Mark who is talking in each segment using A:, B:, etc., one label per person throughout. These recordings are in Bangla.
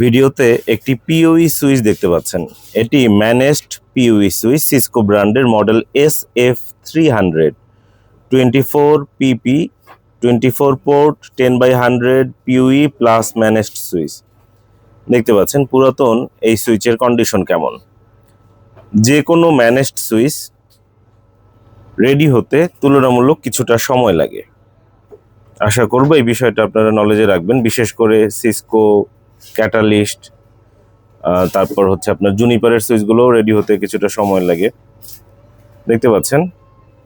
A: ভিডিওতে একটি পিওই সুইচ দেখতে পাচ্ছেন। এটি ম্যানেজড পিওই সুইচ, সিসকো ব্র্যান্ডের model SF300 24PP 24 port 10/100 PoE plus managed switch দেখতে পাচ্ছেন। পুরাতন এই সুইচের কন্ডিশন কেমন? যে কোনো ম্যানেজড সুইচ রেডি হতে তুলনামূলক কিছুটা সময় লাগে। আশা করব এই বিষয়টা আপনারা নলেজে রাখবেন, বিশেষ করে সিসকো, ক্যাটালিস্ট, তারপর হচ্ছে আপনার জুনিপারের সুইচগুলোও রেডি হতে কিছুটা সময় লাগে। দেখতে পাচ্ছেন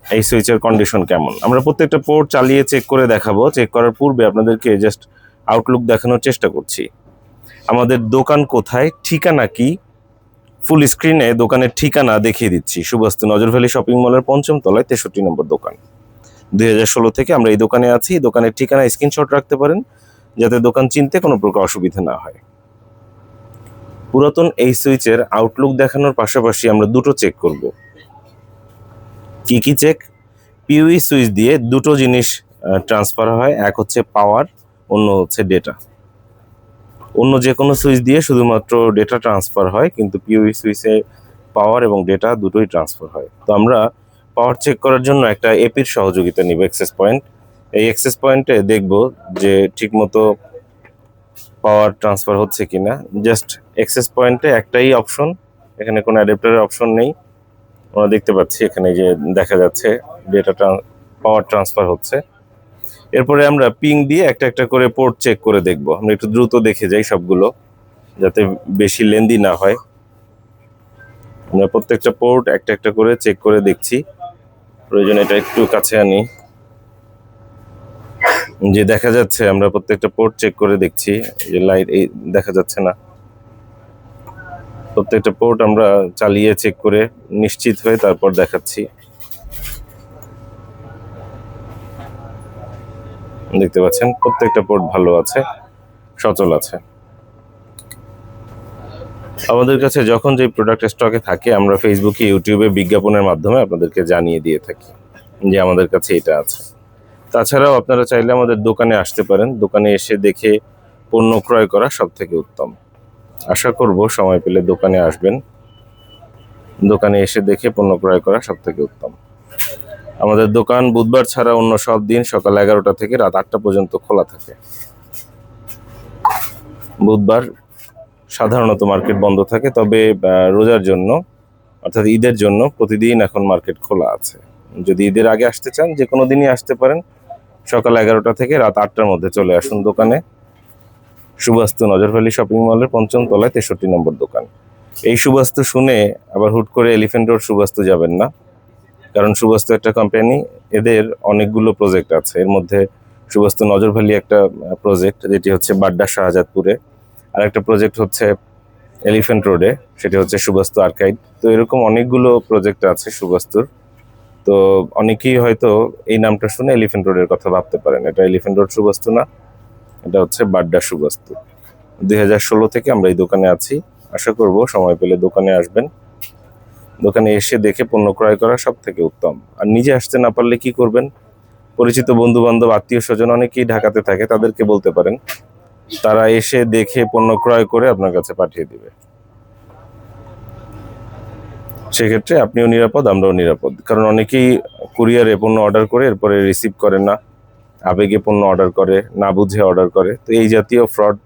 A: এই সুইচের কন্ডিশন কেমন। আমরা প্রত্যেকটা পোর্ট চালিয়ে চেক করে দেখাবো। চেক করার পূর্বে আপনাদেরকে জাস্ট আউটলুক দেখানোর চেষ্টা করছি। আমাদের দোকান কোথায়, ঠিকানা কি, ফুল স্ক্রিনে দোকানের ঠিকানা দেখিয়ে দিচ্ছি। সুবাস্তু নজর ভ্যালি শপিং মলের ৫ম তলায় ৬৩ নম্বর দোকান। ২০১৬ থেকে আমরা এই দোকানে আছি। দোকানের ঠিকানা স্ক্রিনশট রাখতে পারেন, যাতে দোকান চিনতে কোনো প্রকার অসুবিধা না হয়। পুরাতন এই সুইচের আউটলুক দেখানোর পাশাপাশি আমরা দুটো চেক করব। কি চেক? পিওই সুইচ দিয়ে দুটো জিনিস ট্রান্সফার হয়, এক হচ্ছে পাওয়ার, অন্য হচ্ছে ডেটা। অন্য যে কোনো সুইচ দিয়ে শুধুমাত্র ডেটা ট্রান্সফার হয়, কিন্তু পিওই সুইচে পাওয়ার এবং ডেটা দুটোই ট্রান্সফার হয়। তো আমরা পাওয়ার চেক করার জন্য একটা এপির সহযোগিতা নিব, অ্যাক্সেস পয়েন্ট। এই অ্যাক্সেস পয়েন্টে দেখব যে ঠিকমতো পাওয়ার ট্রান্সফার হচ্ছে কিনা। জাস্ট অ্যাক্সেস পয়েন্টে একটাই অপশন, এখানে কোনো অ্যাডাপ্টারের অপশন নেই। আমরা দেখতে পাচ্ছি এখানে যে দেখা যাচ্ছে ডেটা পাওয়ার ট্রান্সফার হচ্ছে। এরপরে আমরা পিং দিয়ে একটা একটা করে পোর্ট চেক করে দেখব। আমরা একটু দ্রুত দেখে যাই সবগুলো, যাতে বেশি লেন্দি না হয়। আমরা প্রত্যেকটা পোর্ট একটা একটা করে চেক করে দেখছি। প্রয়োজন এটা একটু কাছে আনি, যে দেখা যাচ্ছে আমরা প্রত্যেকটা পোর্ট চেক করে দেখছি। যে লাইট এই দেখা যাচ্ছে না, প্রত্যেকটা পোর্ট আমরা চালিয়ে চেক করে নিশ্চিত হয়ে তারপর দেখাচ্ছি। দেখতে পাচ্ছেন প্রত্যেকটা পোর্ট ভালো আছে, সচল আছে। আমাদের কাছে যখন যে প্রোডাক্ট স্টকে থাকে, আমরা ফেসবুকে, ইউটিউবে বিজ্ঞাপনের মাধ্যমে আপনাদেরকে জানিয়ে দিয়ে থাকি যে আমাদের কাছে এটা আছে। তাছাড়াও আপনারা চাইলে আমাদের দোকানে আসতে পারেন। দোকানে এসে দেখে পণ্য ক্রয় করা সব থেকে উত্তম। আশা করব সময় পেলে দোকানে আসবেন। দোকানে এসে দেখে পণ্য ক্রয় করা সব থেকে উত্তম। আমাদের দোকান বুধবার ছাড়া অন্য সব দিন সকাল 11টা থেকে রাত 8টা পর্যন্ত খোলা থাকে। বুধবার সাধারণত মার্কেট বন্ধ থাকে, তবে রোজার জন্য অর্থাৎ ঈদের জন্য প্রতিদিন এখন মার্কেট খোলা আছে। যদি ঈদের আগে আসতে চান, যে কোনো দিনই আসতে পারেন। সকাল 11টা থেকে রাত 8টার মধ্যে চলে আসুন দোকানে। সুবাস্তু নজর ভ্যালি শপিং মলের ৫ম তলায় ৬৩ নম্বর দোকান। এই সুবাস্তু শুনে আবার হুট করে এলিফ্যান্ট রোড সুবাস্তু যাবেন না, কারণ সুবাস্তু একটা কোম্পানি, এদের অনেকগুলো প্রজেক্ট আছে। এর মধ্যে সুবাস্তু নজর ভ্যালি একটা প্রজেক্ট, যেটি হচ্ছে বাড্ডা শাহজাদপুরে। আর একটা প্রজেক্ট হচ্ছে এলিফ্যান্ট রোডে, সেটি হচ্ছে সুবাস্তু আর্কাইড। তো এরকম অনেকগুলো প্রজেক্ট আছে সুবাস্তুর। তো অনেকেই হয়তো এই নামটা শুনে এলিফ্যান্ট রোডের কথা ভাবতে পারেন। এটা এলিফ্যান্ট রোড সুবাস্তু না, এটা হচ্ছে বাড্ডা সুবাস্তু। ২০১৬ থেকে আমরা এই দোকানে আছি। আশা করব সময় পেলে দোকানে আসবেন। দোকানে এসে দেখে পণ্য ক্রয় করা সব থেকে উত্তম। আর নিজে আসতে না পারলে কি করবেন? পরিচিত বন্ধু বান্ধব, আত্মীয় স্বজন অনেকেই ঢাকাতে থাকে, তাদেরকে বলতে পারেন। তারা এসে দেখে পণ্য ক্রয় করে আপনার কাছে পাঠিয়ে দিবে। সেক্ষেত্রে আপনিও নিরাপদ, আমরাও নিরাপদ। কারণ অনেকেই কুরিয়ারে পণ্য অর্ডার করে এরপরে রিসিভ করে না, আবেগে পণ্য অর্ডার করে, না বুঝে অর্ডার করে। তো এই জাতীয় ফ্রড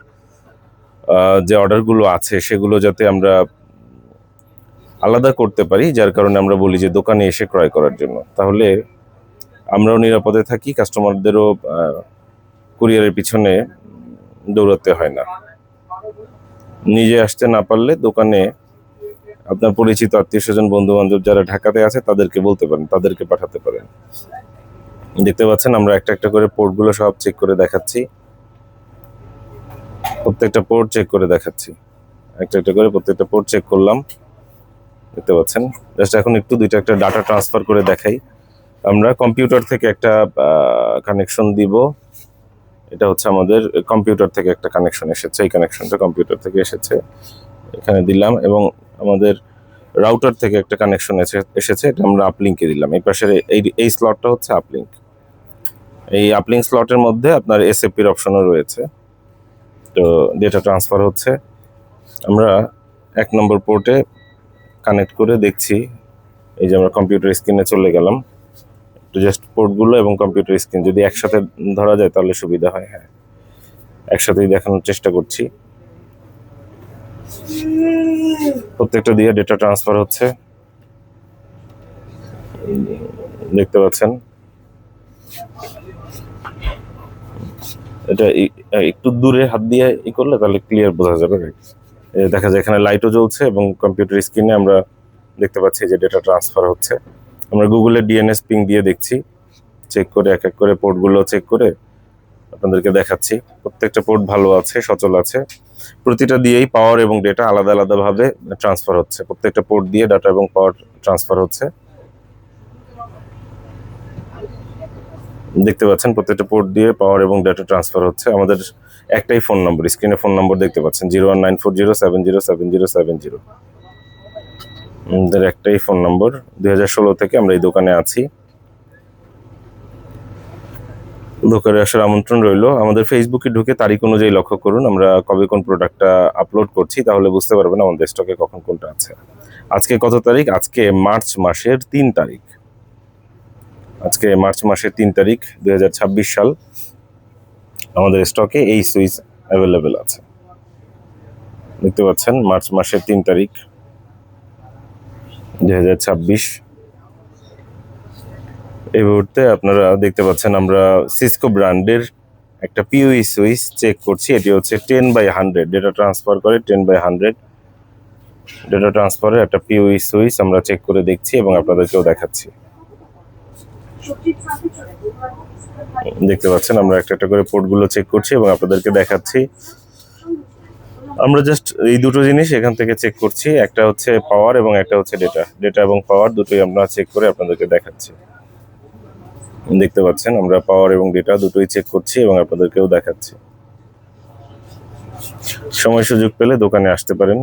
A: যে অর্ডারগুলো আছে, সেগুলো যাতে আমরা আলাদা করতে পারি, যার কারণে আমরা বলি যে দোকানে এসে ক্রয় করার জন্য। তাহলে আমরাও নিরাপদে থাকি, কাস্টমারদেরও কুরিয়ারের পিছনে দৌড়াতে হয় না। নিজে আসতে না পারলে দোকানে আপনার পরিচিত আত্মীয় স্বজন, বন্ধু বান্ধব যারা ঢাকাতে আছে তাদেরকে বলতে পারেন, তাদেরকে পাঠাতে পারেন। দেখতে পাচ্ছেন আমরা একটা একটা করে পোর্টগুলো সব চেক করে দেখাচ্ছি। প্রত্যেকটা পোর্ট চেক করে দেখাচ্ছি, একটা একটা করে প্রত্যেকটা পোর্ট চেক করলাম। দেখতে পাচ্ছেন। জাস্ট এখন একটু দুইটা একটা ডাটা ট্রান্সফার করে দেখাই। আমরা কম্পিউটার থেকে একটা কানেকশন দিব। এটা হচ্ছে আমাদের কম্পিউটার থেকে একটা কানেকশন এসেছে, এই কানেকশনটা কম্পিউটার থেকে এসেছে, এখানে দিলাম। এবং আমাদের রাউটার থেকে একটা কানেকশন এসেছে, এটা আমরা আপলিঙ্কে দিলাম। এই পাশের এই স্লটটা হচ্ছে আপলিঙ্ক। এই আপলিঙ্ক স্লটের মধ্যে আপনার এসএপির অপশনও রয়েছে। তো ডেটা ট্রান্সফার হচ্ছে। আমরা 1 নম্বর পোর্টে কানেক্ট করে দেখছি। এই যে আমরা কম্পিউটার স্ক্রিনে চলে গেলাম, একটু জাস্ট পোর্টগুলো এবং কম্পিউটার স্ক্রিন যদি একসাথে ধরা যায় তাহলে সুবিধা হয়। হ্যাঁ, একসাথেই দেখানোর চেষ্টা করছি। প্রত্যেকটা দিয়ে ডেটা ট্রান্সফার হচ্ছে, দেখতে পাচ্ছেন। এটা একটু দূরে হাত দিয়ে করলে তাহলে ক্লিয়ার বোঝা যাবে। দেখা যায় এখানে লাইটও জ্বলছে এবং কম্পিউটার স্ক্রিনে আমরা দেখতে পাচ্ছি যে ডেটা ট্রান্সফার হচ্ছে। আমরা গুগলের ডিএনএস পিং দিয়ে দেখছি, চেক করে এক এক করে পোর্টগুলো চেক করে আপনাদেরকে দেখাচ্ছি। প্রত্যেকটা পোর্ট ভালো আছে, সচল আছে। প্রতিটা দিয়েই পাওয়ার এবং ডেটা আলাদা আলাদাভাবে ট্রান্সফার হচ্ছে। প্রত্যেকটা পোর্ট দিয়ে ডাটা এবং পাওয়ার ট্রান্সফার হচ্ছে, দেখতে পাচ্ছেন। প্রত্যেকটা পোর্ট দিয়ে পাওয়ার এবং ডেটা ট্রান্সফার হচ্ছে। আমাদের একটাই ফোন নম্বর, স্ক্রিনে ফোন নম্বর দেখতে পাচ্ছেন 01940707070। আমাদের একটাই ফোন নম্বর। 2016 থেকে আমরা এই দোকানে আছি। দোকানে আসার আমন্ত্রণ রইল। আমাদের ফেসবুকে ঢুকে তারিখ অনুযায়ী লক্ষ্য করুন আমরা কবে কোন প্রোডাক্টটা আপলোড করছি, তাহলে বুঝতে পারবেন আমাদের স্টকে কখন কোনটা আছে। আজকে কত তারিখ? আজকে মার্চ মাসের 3 তারিখ। আজকে মার্চ মাসের 3 তারিখ 2026 সাল। আমাদের স্টকে এই সুইচ অ্যাভেলেবেল আছে, দেখতে পাচ্ছেন। মার্চ মাসের 3 তারিখ 2026। এই মুহূর্তে আপনারা দেখতে পাচ্ছেন আমরা সিসকো ব্র্যান্ডের একটা পিওই সুইচ চেক করছি। এটি হচ্ছে 10/100 ডেটা ট্রান্সফার করে। 10/100 ডেটা ট্রান্সফারের একটা পিওই সুইচ আমরা চেক করে দেখছি এবং আপনাদেরকেও দেখাচ্ছি। দেখতে পাচ্ছেন আমরা একটা একটা করে পোর্টগুলো চেক করছি এবং আপনাদেরকে দেখাচ্ছি। আমরা জাস্ট এই দুটো জিনিস এখান থেকে চেক করছি, একটা হচ্ছে পাওয়ার এবং একটা হচ্ছে ডেটা। ডেটা এবং পাওয়ার দুটোই আমরা চেক করে আপনাদেরকে দেখাচ্ছি। দেখতে পাচ্ছেন আমরা পাওয়ার এবং ডেটা দুটোই চেক করছি এবং আপনাদেরকেও দেখাচ্ছি। সময় সুযোগ পেলে দোকানে আসতে পারেন,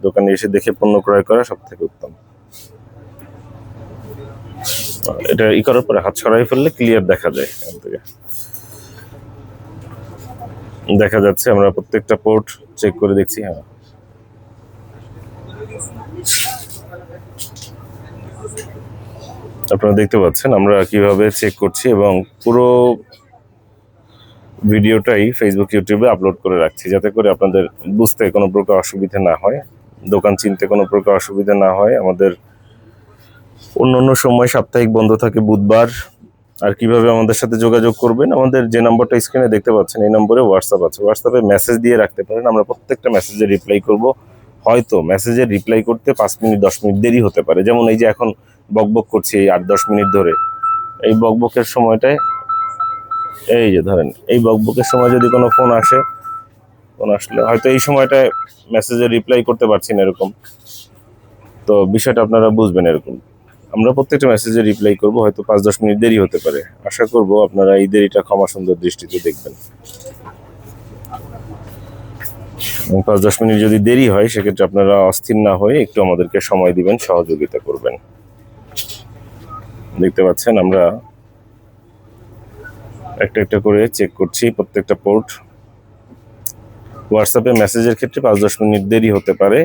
A: দোকানে এসে দেখে পণ্য ক্রয় করা সব থেকে উত্তম। এটা করার পরে হাত ছড়াই ফেললে ক্লিয়ার দেখা যায়। এখান থেকে দেখা যাচ্ছে আমরা প্রত্যেকটা পোর্ট চেক করে দেখছি। হ্যাঁ, আপনারা দেখতে পাচ্ছেন আমরা কিভাবে চেক করছি এবং পুরো ভিডিওটাই ফেসবুক, ইউটিউবে আপলোড করে রাখছি, যাতে করে আপনাদের বুঝতে কোনো প্রকার অসুবিধা না হয়, দোকান চিনতে কোনো প্রকার অসুবিধা না হয়। আমাদের অন্য সময় সাপ্তাহিক বন্ধ থাকে বুধবার। আর কিভাবে আমাদের সাথে যোগাযোগ করবেন, আমাদের যে নাম্বারটা স্ক্রিনে দেখতে পাচ্ছেন এই নম্বরে হোয়াটসঅ্যাপ আছে। হোয়াটসঅ্যাপে মেসেজ দিয়ে রাখতে পারেন, আমরা প্রত্যেকটা মেসেজে রিপ্লাই করব। হয়তো মেসেজে রিপ্লাই করতে 5 মিনিট 10 মিনিট দেরি হতে পারে। যেমন এই যে এখন বকবক করছি এই 8-10 মিনিট ধরে, এই বকবকের সময়টায় এই যে ধরেন এই বকবকের সময় যদি কোনো ফোন আসলে হয়তো এই সময়টায় মেসেজে রিপ্লাই করতে পারছি না, এরকম। তো বিষয়টা আপনারা বুঝবেন এরকম। আমরা প্রত্যেকটা মেসেজে রিপ্লাই করব, হয়তো 5-10 মিনিট দেরি হতে পারে। আশা করব আপনারা এই দেরিটা ক্ষমা সুন্দর দৃষ্টিতে দেখবেন। 5-10 মিনিট যদি দেরি হয় সেক্ষেত্রে আপনারা অস্থির না হয়ে একটু আমাদেরকে সময় দিবেন, সহযোগিতা করবেন। দেখতে পাচ্ছেন আমরা একটা একটা করে চেক করছি প্রত্যেকটা পোর্ট। হোয়াটসঅ্যাপে মেসেজের ক্ষেত্রে 5-10 মিনিট দেরি হতে পারে।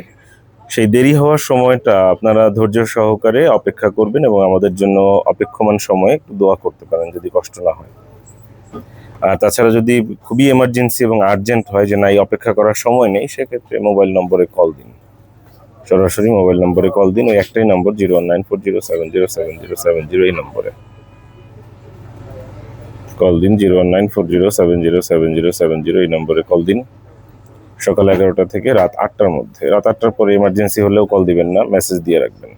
A: সেই দেরি হওয়ার সময়টা আপনারা ধৈর্য সহকারে অপেক্ষা করবেন এবং আমাদের জন্য অপেক্ষমান সময়ে একটু দোয়া করতে পারেন যদি কষ্ট না হয়। আর তাছাড়া যদি খুবই এমার্জেন্সি এবং আর্জেন্ট হয় যে না এই অপেক্ষা করার সময় নেই, সেক্ষেত্রে মোবাইল নম্বরে কল দিন, সরাসরি মোবাইল নম্বরে কল দিন। ওই একটাই নম্বর 01940707070, এই নম্বরে কল দিন। 01940707070, এই নম্বরে কল দিন। সকাল 11টা থেকে রাত 8টার মধ্যে। রাত 8টার পরে এমার্জেন্সি হলেও কল দিবেন না, মেসেজ দিয়ে রাখবেন।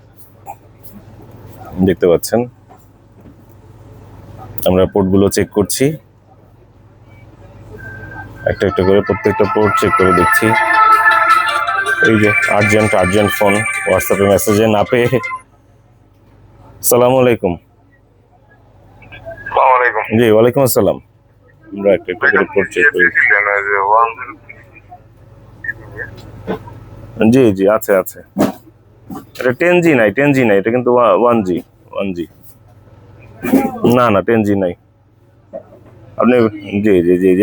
A: দেখতে পাচ্ছেন আমরা পোর্টগুলো চেক করছি, একটা একটা করে প্রত্যেকটা পোর্ট চেক করে দেখছি। এই যে আর্জেন্ট ফোন, হোয়াটসঅ্যাপে মেসেজে না পেয়ে। সালামু আলাইকুম। জি ওয়ালাইকুম আসসালাম। আমরা একটা একটা করে পোর্ট চেক করি। জি জি আছে। এটা 10G নাই, এটা কিন্তু 1G। না 10G নাই। আপনি জি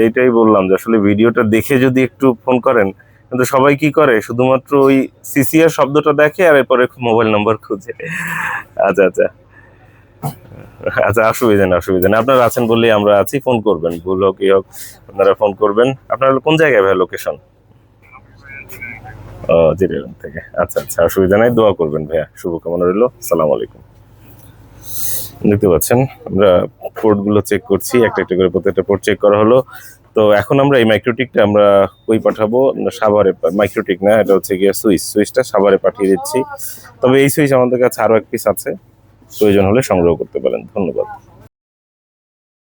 A: এইটাই বললাম যে আসলে ভিডিওটা দেখে যদি একটু ফোন করেন কিন্তু সবাই কি করে শুধুমাত্র ওই সিসিআর শব্দটা দেখে আর এরপরে মোবাইল নাম্বার খুঁজে। আচ্ছা আচ্ছা আচ্ছা, অসুবিধা নেই, আপনারা আছেন বললেই আমরা আছি, ফোন করবেন, ভুল হোক কি হোক আপনারা ফোন করবেন। আপনারা কোন জায়গায় ভাই লোকেশন? ও, জিরাগঞ্জ থেকে, আচ্ছা আচ্ছা, অসুবিধা নাই, দোয়া করবেন ভাইয়া, শুভকামনা রইল। সালাম আলাইকুম। দেখতে পাচ্ছেন আমরা পোর্ট গুলো চেক করছি, একটা একটা করে প্রত্যেকটা পোর্ট চেক করা হলো। তো এখন আমরা এই মাইক্রোটিকটা আমরা কই পাঠাবো? সাভারে। মাইক্রোটিক না, এটা হচ্ছে গিয়ে সুইচটা সাভারে পাঠিয়ে দিচ্ছি। তবে এই সুইচ আমাদের কাছে আরো এক পিস আছে, প্রয়োজন হলে সংগ্রহ করতে পারেন। ধন্যবাদ।